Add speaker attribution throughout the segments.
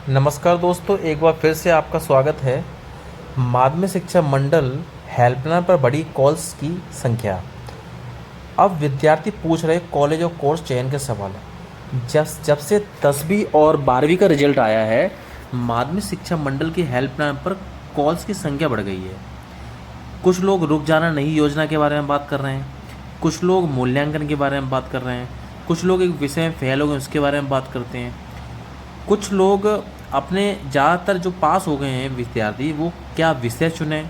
Speaker 1: नमस्कार दोस्तों, एक बार फिर से आपका स्वागत है। माध्यमिक शिक्षा मंडल हेल्पलाइन पर बढ़ी कॉल्स की संख्या। अब विद्यार्थी पूछ रहे कॉलेज और कोर्स चयन के सवाल। जब जब से 10वीं और 12वीं का रिजल्ट आया है, माध्यमिक शिक्षा मंडल की हेल्पलाइन पर कॉल्स की संख्या बढ़ गई है। कुछ लोग रुक जाना नहीं योजना के बारे में बात कर रहे हैं, कुछ लोग मूल्यांकन के बारे में बात कर रहे हैं, कुछ लोग एक विषय में फेल हो गए उसके बारे में बात करते हैं, कुछ लोग अपने ज़्यादातर जो पास हो गए हैं विद्यार्थी वो क्या विषय चुने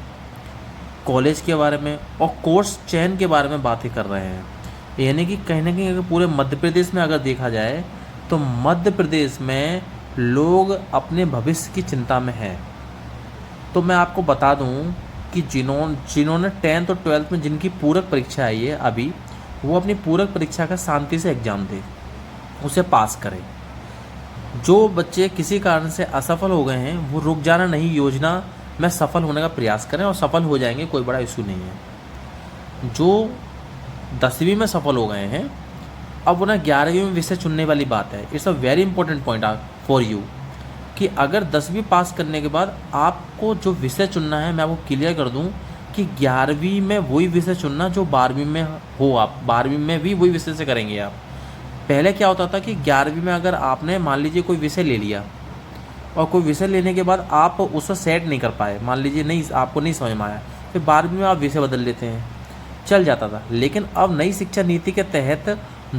Speaker 1: कॉलेज के बारे में और कोर्स चयन के बारे में बातें कर रहे हैं। यानी कि कहीं ना कहीं अगर पूरे मध्य प्रदेश में अगर देखा जाए तो मध्य प्रदेश में लोग अपने भविष्य की चिंता में हैं। तो मैं आपको बता दूं कि जिन्होंने 10th और 12th में जिनकी पूरक परीक्षा आई है अभी, वो अपनी पूरक परीक्षा का शांति से एग्ज़ाम दें, उसे पास करें। जो बच्चे किसी कारण से असफल हो गए हैं वो रुक जाना नहीं योजना में सफल होने का प्रयास करें और सफल हो जाएंगे, कोई बड़ा इशू नहीं है। जो 10वीं में सफल हो गए हैं अब उन्हें 11वीं में विषय चुनने वाली बात है। It's a very important point for you कि अगर 10वीं पास करने के बाद आपको जो विषय चुनना है, मैं आपको क्लियर कर दूं कि 11वीं में वही विषय चुनना जो 12वीं में हो। आप 12वीं में भी वही विषय से करेंगे आप। पहले क्या होता था कि 11वीं में अगर आपने मान लीजिए कोई विषय ले लिया और कोई विषय लेने के बाद आप उससे सेट नहीं कर पाए, मान लीजिए नहीं आपको नहीं समझ में आया, फिर 12वीं में आप विषय बदल लेते हैं, चल जाता था। लेकिन अब नई शिक्षा नीति के तहत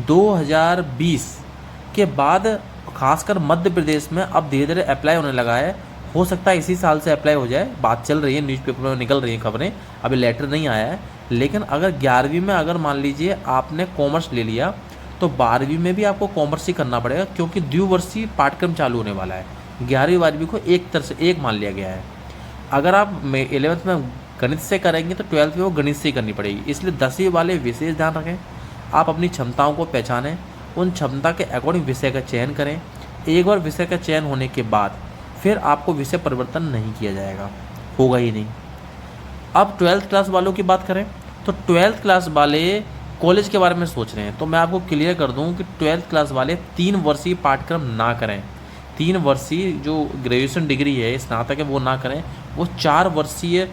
Speaker 1: 2020 के बाद खासकर मध्य प्रदेश में अब धीरे धीरे अप्लाई होने लगा है। हो सकता है इसी साल से अप्लाई हो जाए, बात चल रही है, न्यूज़पेपर में निकल रही है खबरें, अभी लेटर नहीं आया है। लेकिन अगर 11वीं में अगर मान लीजिए आपने कॉमर्स ले लिया तो 12वीं में भी आपको कॉमर्स ही करना पड़ेगा, क्योंकि द्विवर्षीय पाठ्यक्रम चालू होने वाला है। 11वीं 12वीं को एक तरह से एक मान लिया गया है। अगर आप 11th में गणित से करेंगे तो 12th में वो गणित से ही करनी पड़ेगी। इसलिए 10वीं वाले विशेष ध्यान रखें, आप अपनी क्षमताओं को पहचानें, उन क्षमता के अकॉर्डिंग विषय का चयन करें। एक बार विषय का चयन होने के बाद फिर आपको विषय परिवर्तन नहीं किया जाएगा, होगा ही नहीं। अब 12th क्लास वालों की बात करें तो 12th क्लास वाले कॉलेज के बारे में सोच रहे हैं, तो मैं आपको क्लियर कर दूं कि 12th क्लास वाले 3 वर्षीय पाठ्यक्रम ना करें। 3 वर्षीय जो ग्रेजुएशन डिग्री है, स्नातक है, वो ना करें। वो 4 वर्षीय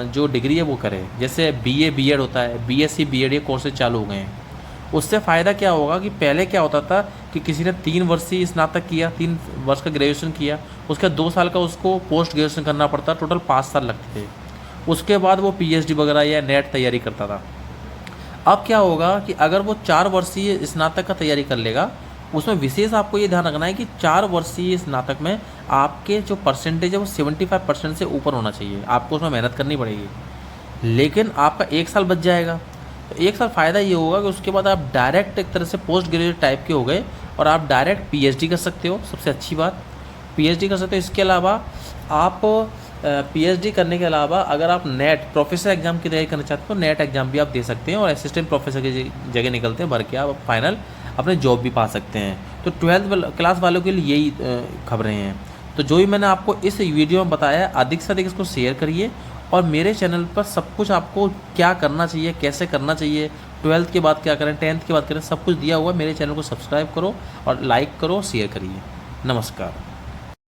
Speaker 1: जो डिग्री है वो करें। जैसे बीए बीएड होता है, बीएससी बीएड, ये कोर्सेज चालू हो गए हैं। उससे फ़ायदा क्या होगा कि पहले क्या होता था कि किसी ने 3 वर्षीय स्नातक किया, 3 वर्ष का ग्रेजुएशन किया, उसके 2 साल का उसको पोस्ट ग्रेजुएशन करना पड़ता, टोटल 5 साल लगते थे। उसके बाद वो पीएचडी वगैरह या नेट तैयारी करता था। अब क्या होगा कि अगर वो 4 वर्षीय स्नातक का तैयारी कर लेगा, उसमें विशेष आपको ये ध्यान रखना है कि 4 वर्षीय स्नातक में आपके जो परसेंटेज है वो 75% से ऊपर होना चाहिए। आपको उसमें मेहनत करनी पड़ेगी, लेकिन आपका 1 साल बच जाएगा। तो 1 साल फ़ायदा ये होगा कि उसके बाद आप डायरेक्ट एक तरह से पोस्ट ग्रेजुएट टाइप के हो गए और आप डायरेक्ट पीएचडी कर सकते हो। सबसे अच्छी बात, पीएचडी कर सकते हो। इसके अलावा आप पीएचडी करने के अलावा अगर आप नेट प्रोफेसर एग्जाम की तैयारी करना चाहते हो तो नेट एग्जाम भी आप दे सकते हैं और असिस्टेंट प्रोफेसर की जगह निकलते हैं भर के आप फाइनल अपने जॉब भी पा सकते हैं। तो 12th क्लास वालों के लिए यही खबरें हैं। तो जो भी मैंने आपको इस वीडियो में बताया, अधिक से अधिक इसको शेयर करिए और मेरे चैनल पर सब कुछ आपको क्या करना चाहिए, कैसे करना चाहिए, 12th के बाद क्या करें, 10th के बाद करें, सब कुछ दिया हुआ है। मेरे चैनल को सब्सक्राइब करो और लाइक करो, शेयर करिए। नमस्कार।